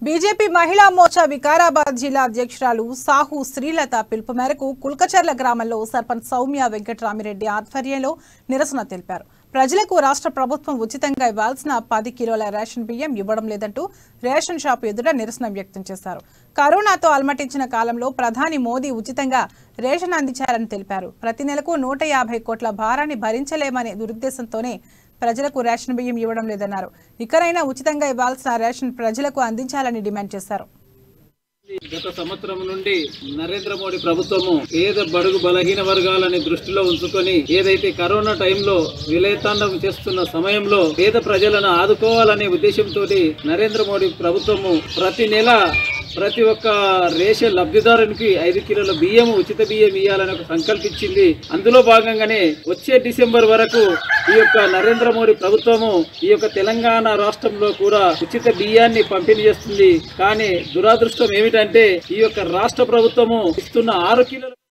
BJP మహిళా మోర్చా వికారాబాద్ జిల్లా అధ్యక్షురాలు సాహు శ్రీలత పిలుపు మేరకు కుల్కచర్ల గ్రామంలో సర్పంచ్ సౌమ్య వెంకటరామిరెడ్డి ఆధ్వర్యంలో నిరసన తెలిపారు. ప్రజలకు రాష్ట్ర ప్రభుత్వం ఉచితంగా ఇవ్వాల్సిన 10 కిలోల రేషన్ బియ్యం ఇవ్వడం లేదంటూ రేషన్ షాపు ఎదుట నిరసన వ్యక్తం చేశారు. కరోనాతో అలమటించిన కాలంలో ప్రధాని మోదీ ఉచితంగా రేషన్ అందించారని తెలిపారు. ప్రతి నెలకు 150 కోట్ల భారాన్ని భరించలేమనే దురుద్దేశంతోనే ప్రజలకు రేషన్ బియ్యం ఇవ్వడం లేదన్నారు. ఇకనైనా ఉచితంగా ఇవ్వాల్సిన రేషన్ ప్రజలకు అందించాలని డిమాండ్ చేశారు. గత సంవత్సరం నుండి నరేంద్ర మోడీ ప్రభుత్వము పేద బడుగు బలహీన వర్గాలని దృష్టిలో ఉంచుకొని ఏదైతే కరోనా టైంలో విలయతాండం చేస్తున్న సమయంలో పేద ప్రజలను ఆదుకోవాలనే ఉద్దేశంతో నరేంద్ర మోడీ ప్రభుత్వము ప్రతి నెల ప్రతి ఒక్క రేషన్ లబ్ధిదారునికి 5 కిలోల బియ్యం ఉచిత బియ్యం ఇవ్వాలని సంకల్పించింది. అందులో భాగంగానే వచ్చే డిసెంబర్ వరకు ఈ యొక్క నరేంద్ర మోడీ ప్రభుత్వము ఈ యొక్క తెలంగాణ రాష్ట్రంలో కూడా ఉచిత బియ్యాన్ని పంపిణీ చేస్తుంది. కానీ దురదృష్టం ఏమిటంటే ఈ యొక్క రాష్ట్ర ప్రభుత్వము ఇస్తున్న 6 కిలోల